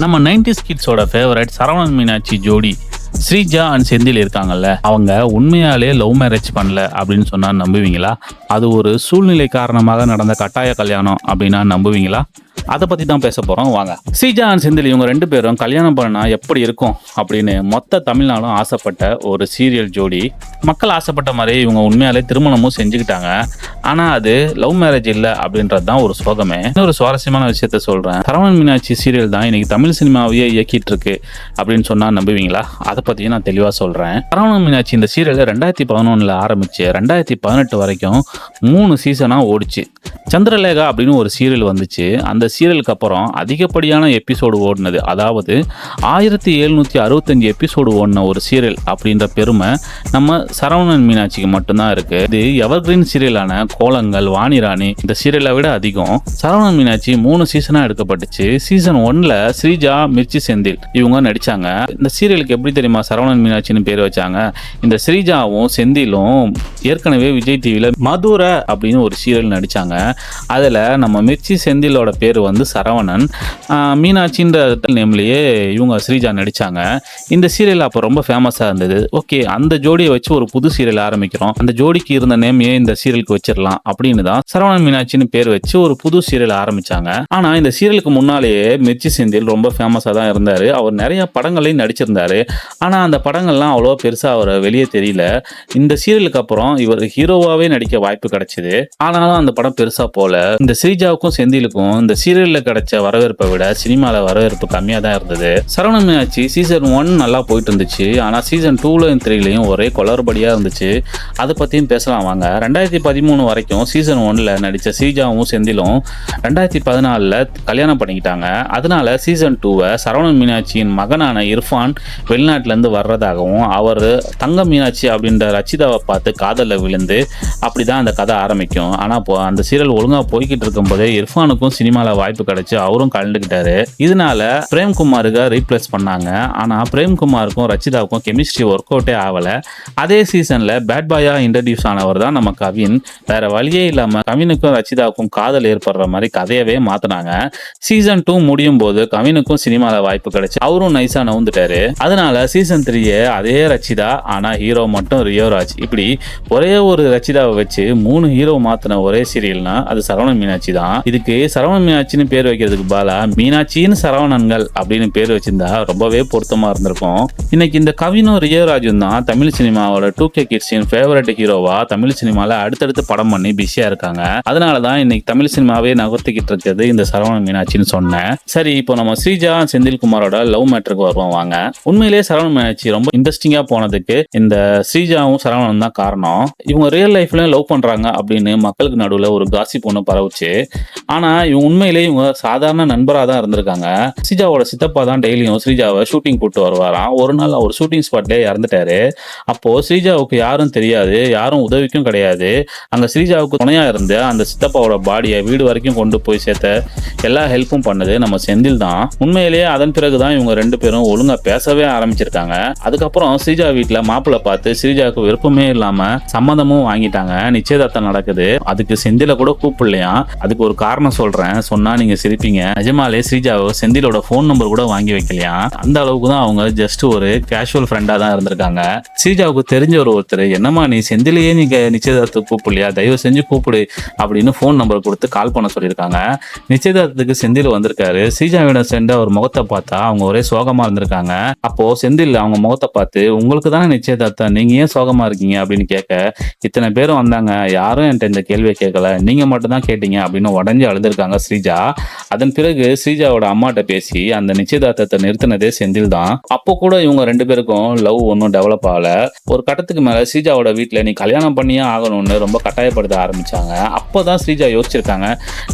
நம்ம 90s கிட்ஸோட favourite Saravanan Meenakshi ஜோடி Sreeja and Senthil இருக்காங்கல்ல, அவங்க உண்மையாலே லவ் மேரேஜ் பண்ணல அப்படின்னு சொன்னா நம்புவீங்களா? அது ஒரு சூழ்நிலை காரணமாக நடந்த கட்டாய கல்யாணம் அப்படின்னா நம்புவீங்களா? அதை பற்றி தான் பேச போகிறோம், வாங்க. ஸ்ரீஜா அண்ட் செந்தில் இவங்க ரெண்டு பேரும் கல்யாணம் பண்ணா எப்படி இருக்கும் அப்படின்னு மொத்த தமிழ்நாடும் ஆசைப்பட்ட ஒரு சீரியல் ஜோடி. மக்கள் ஆசைப்பட்ட மாதிரி இவங்க உண்மையாலே திருமணமும் செஞ்சுக்கிட்டாங்க. ஆனால் அது லவ் மேரேஜ் இல்லை அப்படின்றது தான் ஒரு சோகமே. இன்னொரு சுவாரஸ்யமான விஷயத்த சொல்கிறேன். சரவணன் மீனாட்சி சீரியல் தான் இன்னைக்கு தமிழ் சினிமாவையே இயக்கிட்டு இருக்கு அப்படின்னு சொன்னால் நம்புவீங்களா? அதை பற்றியும் நான் தெளிவாக சொல்கிறேன். சரவணன் மீனாட்சி இந்த சீரியல் 2011 ஆரம்பிச்சு 2018 வரைக்கும் 3 சீசனாக ஓடிச்சு. சந்திரலேகா அப்படின்னு ஒரு சீரியல் வந்துச்சு. அந்த சீரியலுக்கு அப்புறம் அதிகப்படியான எபிசோடு ஓடினது, அதாவது 1765 எபிசோடு ஓடின ஒரு சீரியல் அப்படின்ற பெருமை நம்ம சரவணன் மீனாட்சிக்கு மட்டும்தான் இருக்கு. இது எவர்கிரீன் சீரியலான கோலங்கள், வாணிராணி இந்த சீரியலை விட அதிகம். சரவணன் மீனாட்சி 3 சீசனா எடுக்கப்பட்டுச்சு. சீசன் 1ல ஸ்ரீஜா, மிர்ச்சி, செந்தில் இவங்க நடிச்சாங்க. இந்த சீரியலுக்கு எப்படி தெரியுமா சரவணன் மீனாட்சின்னு பேர் வச்சாங்க? இந்த ஸ்ரீஜாவும் செந்திலும் ஏற்கனவே விஜய் டிவியில் மதுர அப்படின்னு ஒரு சீரியல் நடிச்சாங்க. அதில் நம்ம மிர்ச்சி, செந்திலோட பேர் வந்து சரவணன், மீனாட்சின்ற நேம்லேயே இவங்க ஸ்ரீஜா நடித்தாங்க. இந்த சீரியல் அப்போ ரொம்ப ஃபேமஸாக இருந்தது. ஓகே, அந்த ஜோடியை வச்சு ஒரு புது சீரியல் ஆரம்பிக்கிறோம், அந்த ஜோடிக்கு இருந்த நேமையே இந்த சீரியலுக்கு வச்சிடலாம் அப்படின்னு தான் சரவணன் மீனாட்சின்னு பேர் வச்சு ஒரு புது சீரியல் ஆரம்பித்தாங்க. ஆனால் இந்த சீரியலுக்கு முன்னாலேயே மிர்ச்சி செந்தில் ரொம்ப ஃபேமஸாக தான் இருந்தார். அவர் நிறைய படங்களையும் நடிச்சிருந்தாரு. ஆனால் அந்த படங்கள்லாம் அவ்வளோ பெருசாக அவர் வெளியே தெரியல. இந்த சீரியலுக்கு அப்புறம் இவர் ஹீரோவாகவே நடிக்க வாய்ப்பு கிடைச்சிது. ஆனாலும் அந்த படம் பெருசாக போல. இந்த ஸ்ரீஜாவுக்கும் செந்திலுக்கும் இந்த சீரியலில் கிடைச்ச வரவேற்பை விட சினிமாவில் வரவேற்பு கம்மியாக தான் இருந்தது. சரவணன் மீனாட்சி சீசன் 1 நல்லா போயிட்டு இருந்துச்சு. ஆனால் சீசன் 2லையும் 3லையும் ஒரே குளறுபடியாக இருந்துச்சு. அதை பற்றியும் பேசலாம் வாங்க. 2013 வரைக்கும் சீசன் 1ல் நடித்த ஸ்ரீஜாவும் செந்திலும் 2014 கல்யாணம் பண்ணிக்கிட்டாங்க. அதனால சீசன் 2வை சரவணன் மீனாட்சியின் மகனான இர்ஃபான் வெளிநாட்டிலேருந்து வர்றதாகவும் அவர் தங்க மீனாட்சி அப்படின்ற ரச்சிதாவை பார்த்து காதலில் விழுந்து அப்படி தான் அந்த கதை ஆரம்பிக்கும். ஆனால் அந்த சீரியல் ஒழுங்காக போய்கிட்டு இருக்கும்போதே இர்ஃபானுக்கும் சினிமாவில் வாய்ப்பு கிடைச்சி அவரும் கலந்துக்கிட்டாரு. இதனால பிரேம்குமாருக்கு ரீப்ளேஸ் பண்ணாங்க. ஆனால் பிரேம்குமாருக்கும் ரச்சிதாவுக்கும் கெமிஸ்ட்ரி ஒர்க் அவுட்டே ஆகலை. அதே சீசனில் பேட் பாயா இன்ட்ரடியூஸ் ஆனவர் தான் நம்ம கவின். வேற வழியே இல்லாமல் கவினுக்கும் ரச்சிதாவுக்கும் காதல் ஏற்படுற மாதிரி கதையவே மாற்றினாங்க. சீசன் 2 முடியும் போது கவினுக்கும் சினிமாவில் வாய்ப்பு கிடைச்சி அவரும் நைஸாக நவுந்துட்டாரு. அதனால சீசன் 3 அதே ரச்சிதா, ஆனால் ஹீரோ மட்டும் ரியோராஜ். இப்படி ஒரே ஒரு ரச்சிதாவை வச்சு 3 ஹீரோ மாற்றின ஒரே சீரியல்னா அது சரவணன் மீனாட்சி தான். இதுக்கு சரவணன் மீனாட்சின்னு பேர் வைக்கிறதுக்கு பாலா மீனாட்சின்னு சரவணன்கள் அப்படின்னு பேர் வச்சிருந்தா ரொம்பவே பொருத்தமா இருந்திருக்கும். இன்னைக்கு இந்த கவினும் ரியோராஜும் தான் தமிழ் சினிமாவோட 2K கிட்ஸின் ஃபேவரட் ஹீரோவா தமிழ் சினிமாவில் அடுத்தடுத்து படம் பண்ணி பிஸியா இருக்காங்க. அதனாலதான் இன்னைக்கு தமிழ் சினிமாவே நகர்த்திக்கிட்டு இருக்கிறது இந்த சரவணன் மீனாட்சின்னு சொன்னேன். சரி, இப்போ நம்ம ஸ்ரீஜா செந்தில் குமாரோட லவ் மேட்டருக்கு வருவோம் வாங்க. உண்மையிலேயே சரவணன் மீனாட்சி ரொம்ப இன்ட்ரெஸ்டிங்கா போனதுக்கு இந்த ஸ்ரீஜாவும் சரவணன் தான் காரணம். இவங்க ரியல் லைஃப்ல லவ் பண்றாங்க அப்படின்னு மக்களுக்கு நடுவில் ஒரு காசிப் ஒன்று பரவுச்சு. ஆனால் இவங்க உண்மையிலேயே இவங்க சாதாரண நண்பராக தான் இருந்திருக்காங்க. ஸ்ரீஜாவோட சித்தப்பா தான் டெய்லியும் ஸ்ரீஜாவை ஷூட்டிங் கூப்பிட்டு வருவாராம். ஒரு நாள் அவர் ஷூட்டிங் ஸ்பாட்லேயே இறந்துட்டாரு. அப்போது ஸ்ரீஜாவுக்கு யாரும் தெரியாது, யாரும் உதவிக்கும் கிடையாது. அங்கே ஸ்ரீஜாவுக்கு துணையாக இருந்து அந்த சித்தப்பாவோட பாடியை வீடு வரைக்கும் கொண்டு போய் சேர்த்த எல்லா ஹெல்ப்பும் பண்ணது நம்ம செந்தில் தான். உண்மையிலேயே அதன் பிறகு தான் இவங்க ரெண்டு பேரும் ஒழுங்காக பேசவே ஆரம்பிச்சிருக்காங்க. அதுக்கப்புறம் ஸ்ரீஜா வீட்டில் மாப்பிள்ளை பார்த்து ஸ்ரீஜாவுக்கு விருப்பமே இல்லாமல் சம்மதமும் வாங்கிட்டாங்க. நிச்சயதார்த்தம் நடக்குது. அதுக்கு செந்தில கூட கூப்பிடலையா. அதுக்கு ஒரு காரணம் சொல்றேன், சொன்னா நீங்க சிரிப்பீங்க. நிஜமாலே ஸ்ரீஜாவை செந்திலோட ஃபோன் நம்பர் கூட வாங்கி வைக்கலையா. அந்த அளவுக்கு தான் அவங்க ஜஸ்ட் ஒரு கேஷுவல் ஃப்ரெண்டா தான் இருந்திருக்காங்க. ஸ்ரீஜாவுக்கு தெரிஞ்ச ஒருத்தர், என்னம்மா நீ செந்திலையே நீங்க நிச்சயதார்த்தத்துக்கு கூப்பிடலையா, தயவு செஞ்சு கூப்பிடு அப்படின்னு ஃபோன் நம்பர் கொடுத்து கால் பண்ண சொல்லியிருக்காங்க. நிச்சயதார்த்தத்துக்கு செந்தில் வந்திருக்காரு. ஸ்ரீஜாவிட சென்று அவர் முகத்தை பார்த்தா அவங்க ஒரே சோகமா இருந்திருக்காங்க. அப்போ செந்தில் அவங்க முகத்தை பார்த்து, உங்களுக்கு தானே நிச்சயதார்த்தம், நீங்க ஏன் சோகமா இருக்கீங்க அப்படின்னு கேட்க, இத்தனை பேரும் வந்தாங்க, யாரும் என்கிட்ட இந்த கேள்வியை கேட்கல, நீங்க மட்டும் தான் கேட்டீங்க அப்படின்னு உடஞ்சி அழுதுருக்காங்க ஸ்ரீஜா. அதன் பிறகு ஸ்ரீஜாவோட அம்மாட்ட பேசி அந்த நிச்சயதார்த்தத்தை நிறுத்தினதே செந்தில் தான். அப்போ கூட இவங்க ரெண்டு பேருக்கும் லவ் ஒன்றும் டெவலப் ஆகல. ஒரு கட்டத்துக்கு மேல ஸ்ரீஜாவோட வீட்டில் நீ கல்யாணம் பண்ணியே ஆகணும்னு ரொம்ப கட்டாயப்படுத்த ஆரம்பிச்சாங்க. அப்போதான் ஸ்ரீஜா யோசிச்சிருக்காங்க,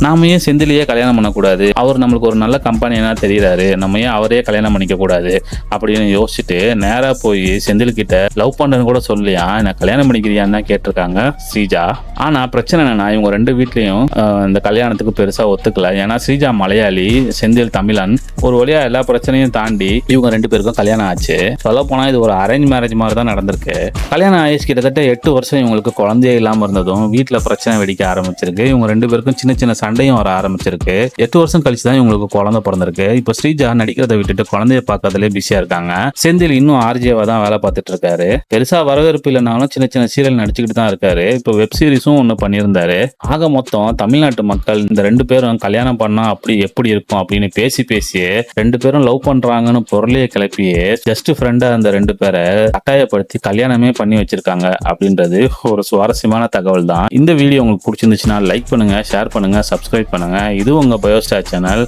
நாம ஏன் செந்திலையே கல்யாணம் பண்ணக்கூடாது, அவர் நம்மளுக்கு ஒரு நல்ல கம்பெனினா தெரியுறாரு, நம்ம ஏன் அவரே கல்யாணம் பண்ணிக்க கூடாது அப்படின்னு யோசிச்சு யோசிச்சுட்டு நேரா போய் செந்தில் கிட்ட லவ் பண்றேன்னு கூட சொல்லியா என்ன கல்யாணம் பண்ணிக்கிறியான்னு தான் கேட்டிருக்காங்க ஸ்ரீஜா. ஆனா பிரச்சனை என்னன்னா இவங்க 2 வீட்லயும் இந்த கல்யாணத்துக்கு பெருசா ஒத்துக்கல. ஏன்னா ஸ்ரீஜா மலையாளி, செந்தில் தமிழன். ஒரு வழியா எல்லா பிரச்சனையும் தாண்டி இவங்க 2 பேருக்கும் கல்யாணம் ஆச்சு. சொல்ல போனா இது ஒரு அரேஞ்ச் மேரேஜ் மாதிரி தான் நடந்திருக்கு. கல்யாணம் ஆயிடுச்சு கிட்டத்தட்ட 8 வருஷம் இவங்களுக்கு குழந்தையே இல்லாம இருந்ததும் வீட்டுல பிரச்சனை வெடிக்க ஆரம்பிச்சிருக்கு. இவங்க 2 பேருக்கும் சின்ன சின்ன சண்டையும் வர ஆரம்பிச்சிருக்கு. 8 வருஷம் கழிச்சு தான் இவங்களுக்கு குழந்தை பிறந்திருக்கு. இப்போ ஸ்ரீஜா நடிக்கிறத விட்டுட்டு குழந்தைய பார்க்கறதுல பிஸியா இருக்காங்க. செந்தில் இன்னும் ஆர்ஜேவா தான் வேலை பார்த்துட்டு இருக்காரு. பெருசா வரவேற்பு இல்லைனாலும் சின்ன சின்ன சீரியல் நடிச்சுக்கிட்டு தான் இருக்காரு. இப்போ வெப் சீரிஸும் ஒன்று பண்ணியிருந்தாரு. ஆக மொத்தம் தமிழ்நாட்டு மக்கள் இந்த 2 பேரும் கல்யாணம் பண்ணா அப்படி எப்படி இருக்கும் அப்படின்னு பேசியே 2 பேரும் லவ் பண்றாங்கன்னு பொருளையே கிளப்பியே ஜஸ்ட் ஃப்ரெண்டா அந்த 2 பேரை கட்டாயப்படுத்தி கல்யாணமே பண்ணி வச்சிருக்காங்க அப்படின்றது ஒரு சுவாரஸ்யமான தகவல் தான். இந்த வீடியோ உங்களுக்கு பிடிச்சிருந்துச்சுன்னா லைக் பண்ணுங்க, ஷேர் பண்ணுங்க, சப்ஸ்கிரைப் பண்ணுங்க. இது உங்க பயோஸ்டார் சேனல்.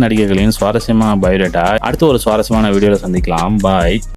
நடிகர்களின் சுவாரஸ்யமான பயோடேட்டா. அடுத்து ஒரு சுவாரஸ்யமான வீடியோல சந்திக்கலாம். பாய்.